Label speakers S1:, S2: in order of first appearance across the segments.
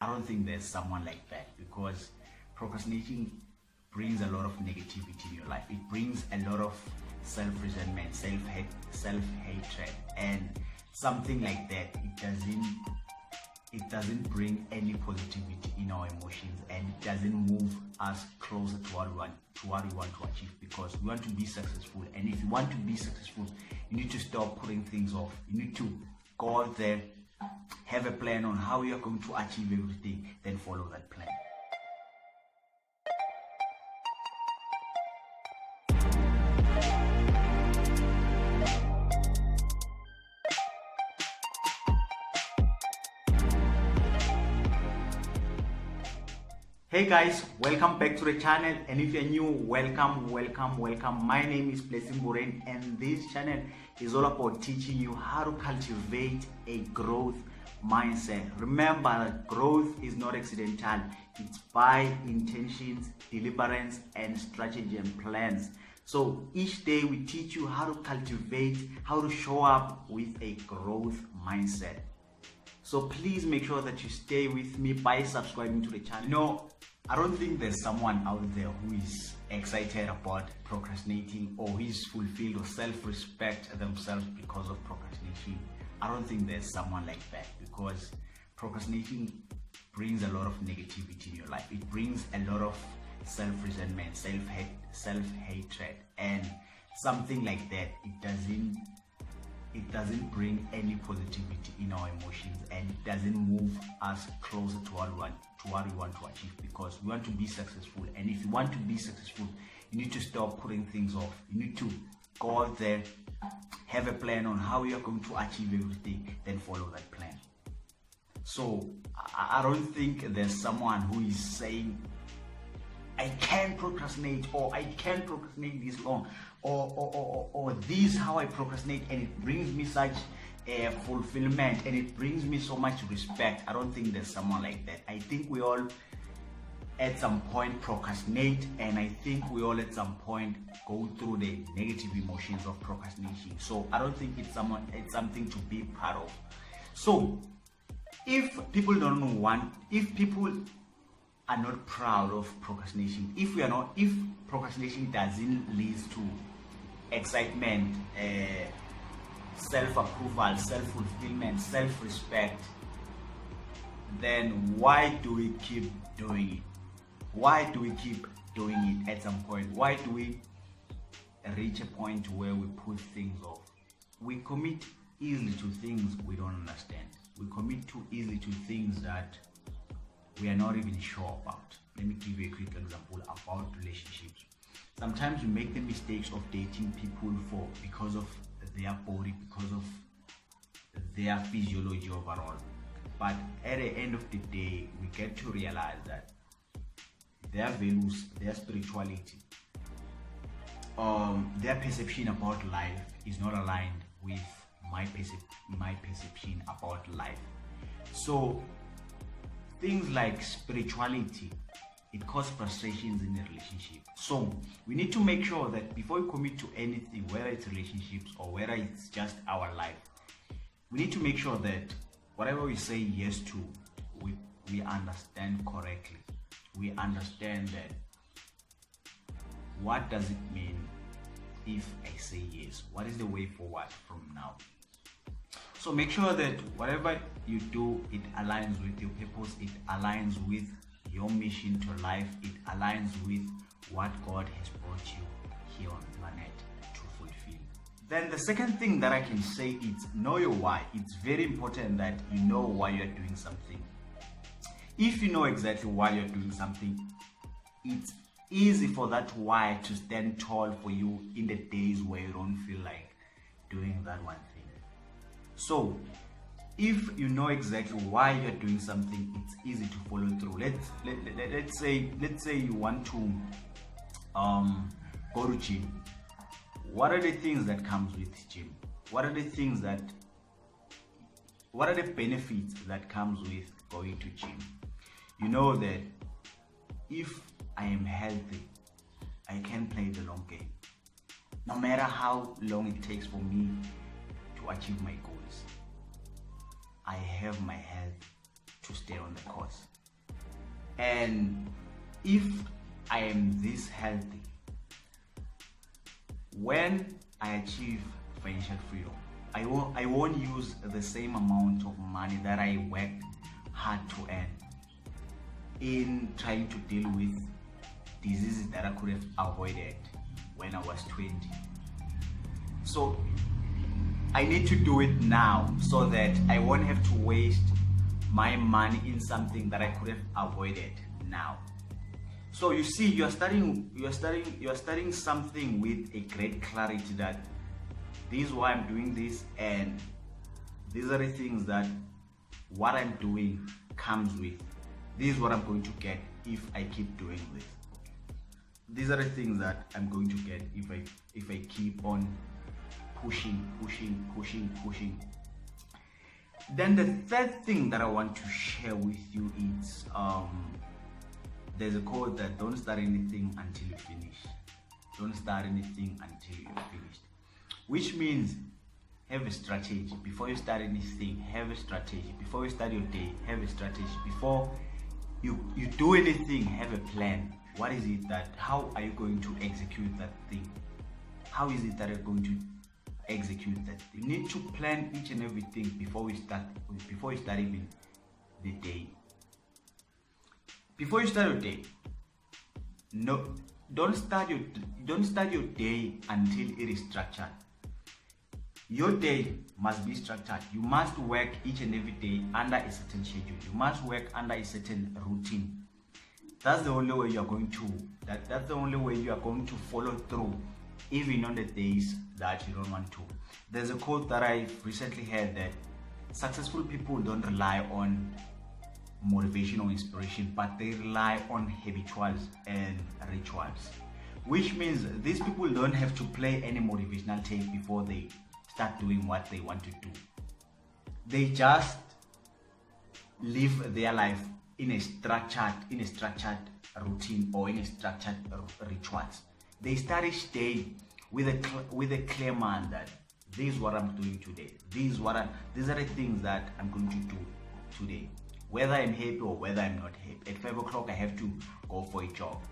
S1: I don't think there's someone like that, because procrastinating brings a lot of negativity in your life. It brings a lot of self-resentment, self-hatred, and something like that. It doesn't bring any positivity in our emotions, and it doesn't move us closer to what we want to achieve, because we want to be successful. And if you want to be successful, you need to stop putting things off. You need to go out there, have a plan on how you're going to achieve everything, then follow that plan. Hey guys, welcome back to the channel, and if you're new, welcome. My name is Blessing Boren, and this channel is all about teaching you how to cultivate a growth mindset. Remember that growth is not accidental. It's by intentions, deliverance, and strategy and plans. So each day we teach you how to cultivate, how to show up with a growth mindset. So please make sure that you stay with me by subscribing to the channel. You know, I don't think there's someone out there who is excited about procrastinating, or who is fulfilled or self-respect themselves because of procrastination. I don't think there's someone like that, because procrastinating brings a lot of negativity in your life. It brings a lot of self-resentment, self-hatred, and something like that. It doesn't bring any positivity in our emotions, and it doesn't move us closer to what we want to achieve, because we want to be successful. And if you want to be successful, you need to stop putting things off. You need to go out there, have a plan on how you're going to achieve everything, then follow that plan. So I don't think there's someone who is saying, I can't procrastinate, or I can't procrastinate this long, or this is how I procrastinate, and it brings me such fulfillment, and it brings me so much respect. I don't think there's someone like that. I think we all at some point procrastinate, and I think we all at some point go through the negative emotions of procrastination. So I don't think it's something to be proud of. So if people are not proud of procrastination, if procrastination doesn't lead to excitement, self-approval, self-fulfillment, self-respect, then why do we keep doing it? Why do we keep doing it at some point? Why do we reach a point where we put things off? We commit easily to things we don't understand. We commit too easily to things that we are not even sure about. Let me give you a quick example about relationships. Sometimes we make the mistakes of dating people because of their body, because of their physiology overall. But at the end of the day, we get to realize that their values, their spirituality, their perception about life is not aligned with my perception about life. So things like spirituality, it causes frustrations in the relationship. So we need to make sure that before we commit to anything, whether it's relationships or whether it's just our life, we need to make sure that whatever we say yes to, we understand correctly. We understand that what does it mean if I say yes? What is the way forward from now? So make sure that whatever you do, it aligns with your purpose, it aligns with your mission to life, it aligns with what God has brought you here on the planet to fulfill. Then the second thing that I can say is know your why. It's very important that you know why you're doing something. If you know exactly why you're doing something, it's easy for that why to stand tall for you in the days where you don't feel like doing that one thing. So if you know exactly why you're doing something, it's easy to follow through. Let's say you want to go to gym. What are the things that comes with gym? What are the benefits that comes with going to gym? You know that if I am healthy, I can play the long game. No matter how long it takes for me to achieve my goals, I have my health to stay on the course. And if I am this healthy, when I achieve financial freedom, I won't use the same amount of money that I worked hard to earn in trying to deal with diseases that I could have avoided when I was 20. So I need to do it now so that I won't have to waste my money in something that I could have avoided now. So you see, you are studying something with a great clarity that this is why I'm doing this, and these are the things that what I'm doing comes with. This is what I'm going to get if I keep doing this. These are the things that I'm going to get if I keep on pushing. Then the third thing that I want to share with you is there's a quote that don't start anything until you finish. Don't start anything until you're finished. Which means have a strategy. Before you start anything, have a strategy. Before you start your day, have a strategy. Before you do anything, have a plan. What is it how are you going to execute that thing? How is it that you're going to execute that? You need to plan each and everything before you start even the day. Before you start your day, don't start your day until it is structured. Your day must be structured. You must work each and every day under a certain schedule. You must work under a certain routine. That's the only way you are going to. That's the only way you are going to follow through, even on the days that you don't want to. There's a quote that I recently heard that successful people don't rely on motivation or inspiration, but they rely on habituals and rituals. Which means these people don't have to play any motivational tape before they start doing what they want to do. They just live their life in a structured routine or in a structured rituals. They start each day with a clear mind that this is what I'm doing today. These are the things that I'm going to do today. Whether I'm happy or whether I'm not happy. At 5 o'clock I have to go for a job.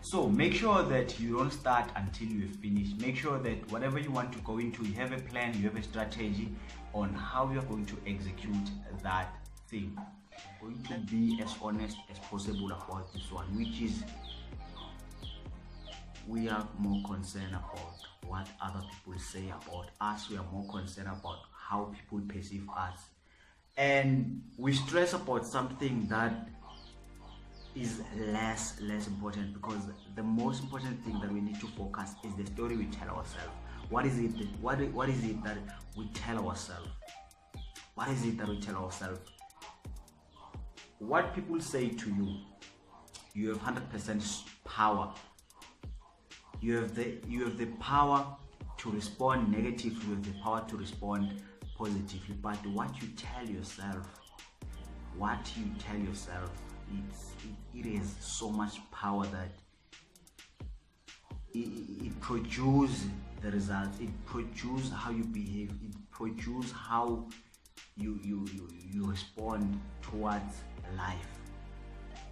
S1: So make sure that you don't start until you finish. Make sure that whatever you want to go into, you have a plan, you have a strategy on how you're going to execute that thing. I'm going to be as honest as possible about this one, which is we are more concerned about what other people say about us. We are more concerned about how people perceive us. And we stress about something that is less important, because the most important thing that we need to focus is the story we tell ourselves. What is it that we tell ourselves? What is it that we tell ourselves? What people say to you, you have 100% power. You have the power to respond negatively, you have the power to respond positively. But what you tell yourself, it has so much power that it produces the results. It produces how you behave. It produces how you respond towards life.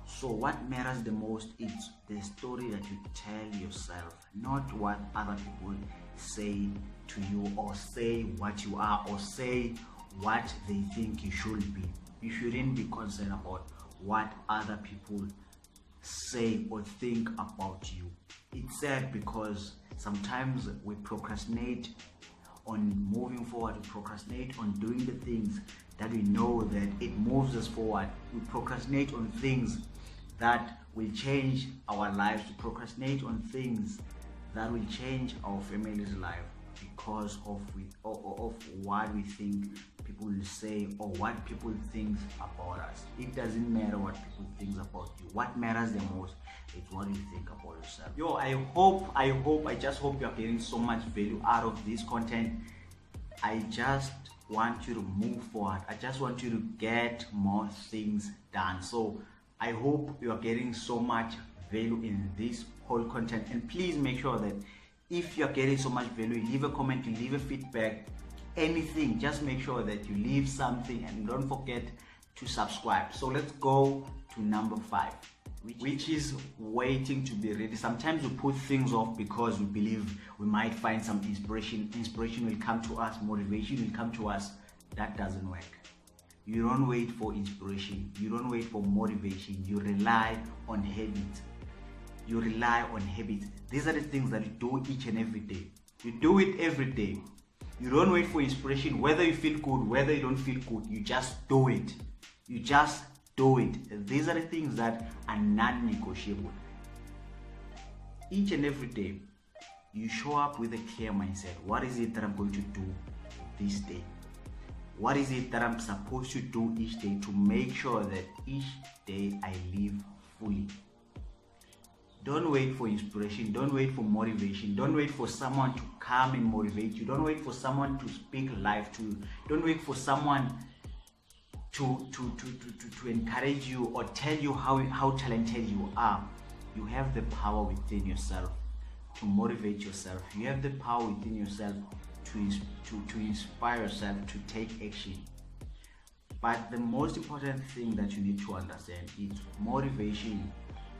S1: So what matters the most is the story that you tell yourself, not what other people say to you, or say what you are, or say what they think you should be. You shouldn't be concerned about what other people say or think about you. It's sad because sometimes we procrastinate on moving forward, we procrastinate on doing the things that we know that it moves us forward. We procrastinate on things that will change our lives, to procrastinate on things that will change our family's life because of what we think people will say or what people think about us. It doesn't matter what people think about you. What matters the most is what you think about yourself. Yo, I just hope you're getting so much value out of this content. I just want you to move forward. I just want you to get more things done. So I hope you are getting so much value in this whole content, and please make sure that if you're getting so much value, leave a comment, leave a feedback, anything. Just make sure that you leave something, and don't forget to subscribe. So let's go to number 5, which is waiting to be ready. Sometimes we put things off because we believe we might find some inspiration. Inspiration will come to us, motivation will come to us. That doesn't work. You don't wait for inspiration, you don't wait for motivation, you rely on habit. You rely on habits. These are the things that you do each and every day. You do it every day. You don't wait for inspiration, whether you feel good, whether you don't feel good, you just do it. You just do it. These are the things that are non-negotiable. Each and every day, you show up with a clear mindset. What is it that I'm going to do this day? What is it that I'm supposed to do each day to make sure that each day I live fully? Don't wait for inspiration, don't wait for motivation, don't wait for someone to come and motivate you, don't wait for someone to speak life to you, don't wait for someone to encourage you or tell you how talented you are. You have the power within yourself to motivate yourself. You have the power within yourself to inspire yourself to take action. But the most important thing that you need to understand is motivation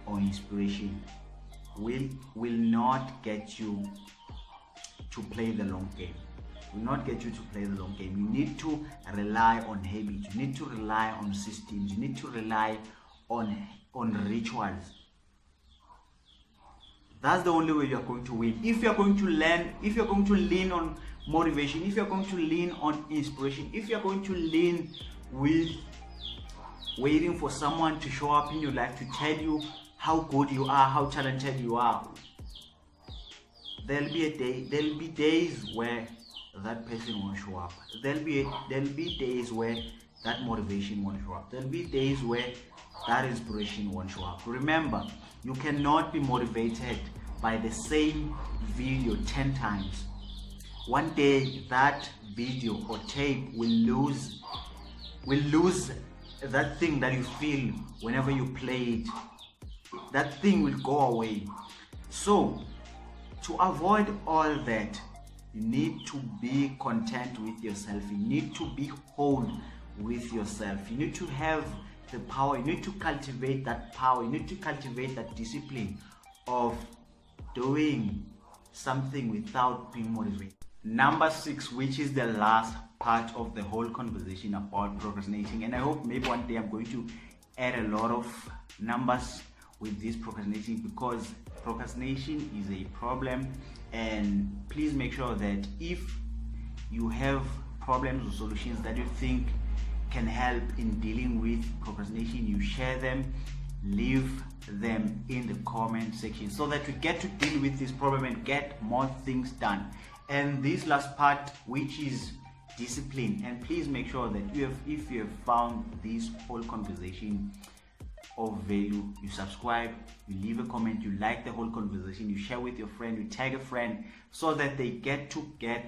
S1: or inspiration will not get you to play the long game. Will not get you to play the long game. You need to rely on habits. You need to rely on systems. You need to rely on rituals. That's the only way you are going to win. If you are going to lean on motivation, if you are going to lean on inspiration, if you are going to lean with waiting for someone to show up in your life to tell you how good you are, how talented you are, there'll be days where that person won't show up. There'll be days where that motivation won't show up. There'll be days where that inspiration won't show up. Remember, you cannot be motivated by the same video 10 times. One day that video or tape will lose that thing that you feel whenever you play it. That thing will go away. So to avoid all that, you need to be content with yourself. You need to be whole with yourself. You need to have the power. You need to cultivate that power. You need to cultivate that discipline of doing something without being motivated. Number 6, which is the last part of the whole conversation about procrastinating, and I hope maybe one day I'm going to add a lot of numbers with this procrastination, because procrastination is a problem. And please make sure that if you have problems or solutions that you think can help in dealing with procrastination, you share them, leave them in the comment section so that we get to deal with this problem and get more things done. And this last part, which is discipline, and please make sure that if you have found this whole conversation of value, you subscribe, you leave a comment, you like the whole conversation, you share with your friend, you tag a friend so that they get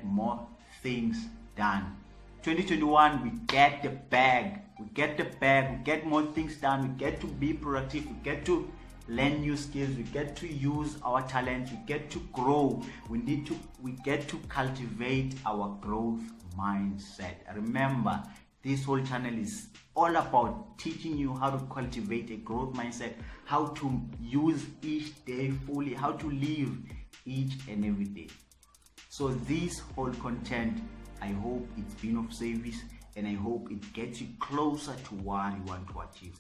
S1: more things done. 2021, we get the bag, we get more things done, we get to be productive, we get to learn new skills, we get to use our talents, we get to grow, we get to cultivate our growth mindset. Remember, this whole channel is all about teaching you how to cultivate a growth mindset, how to use each day fully, how to live each and every day. So this whole content, I hope it's been of service, and I hope it gets you closer to what you want to achieve.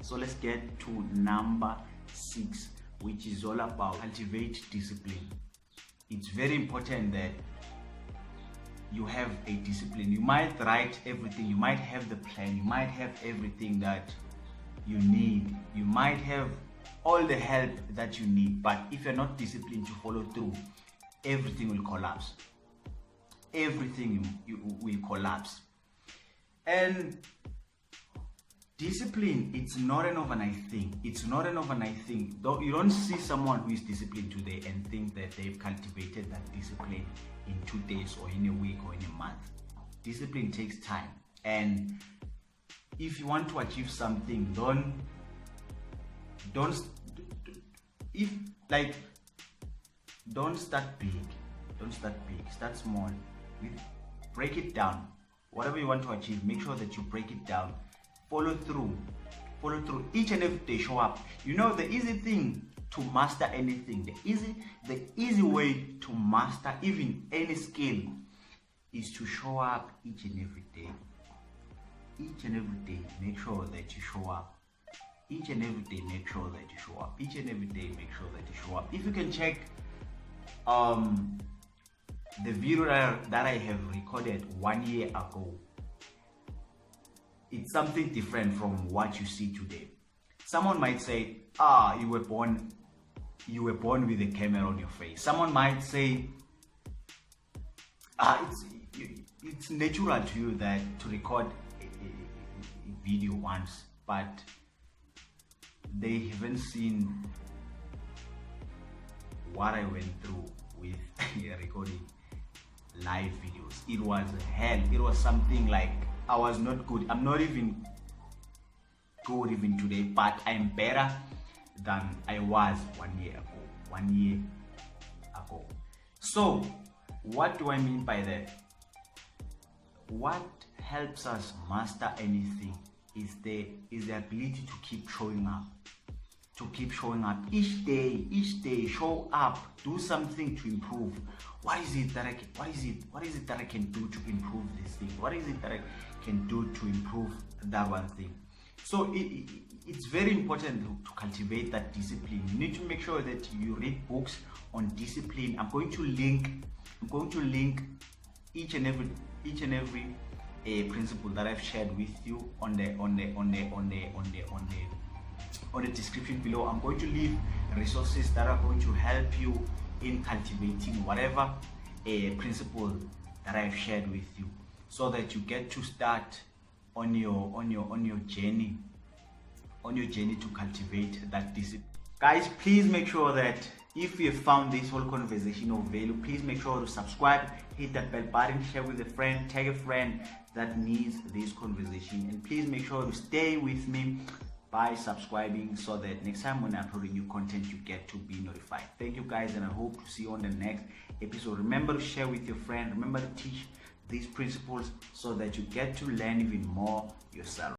S1: So let's get to number 6, which is all about cultivate discipline. It's very important that you have a discipline. You might write everything, you might have the plan, you might have everything that you need, you might have all the help that you need, but if you're not disciplined to follow through, everything will collapse. Everything will collapse. And discipline, it's not an overnight thing. It's not an overnight thing. You don't see someone who is disciplined today and think that they've cultivated that discipline in 2 days or in a week or in a month. Discipline takes time. And if you want to achieve something, don't start big. Don't start big. Start small. Break it down. Whatever you want to achieve, make sure that you break it down follow through. Follow through each and every day. Show up. You know, the easy thing to master anything, the easy way to master even any skill is to show up each and every day. Each and every day, make sure that you show up. Each and every day, make sure that you show up. Each and every day, make sure that you show up. If you can check the video that I have recorded 1 year ago, it's something different from what you see today. Someone might say, you were born with a camera on your face. Someone might say, it's natural to you that to record a video once, but they haven't seen what I went through with recording live videos. It was hell. It was something like I was not good. I'm not even good even today, but I'm better than I was 1 year ago. 1 year ago. So what do I mean by that? What helps us master anything is the ability to keep showing up. To keep showing up each day, show up, do something to improve. What is it that I can do to improve this thing? What is it that I can do to improve that one thing? So it's very important to cultivate that discipline. You need to make sure that you read books on discipline. I'm going to link each and every principle that I've shared with you on the description below. I'm going to leave resources that are going to help you in cultivating whatever principle that I've shared with you, so that you get to start on your journey to cultivate that discipline. Guys, please make sure that if you have found this whole conversation of value, please make sure to subscribe, hit that bell button, share with a friend, tag a friend that needs this conversation, and please make sure to stay with me by subscribing, so that next time when I upload new content you get to be notified. Thank you guys, and I hope to see you on the next episode. Remember to share with your friend. Remember to teach these principles so that you get to learn even more yourself.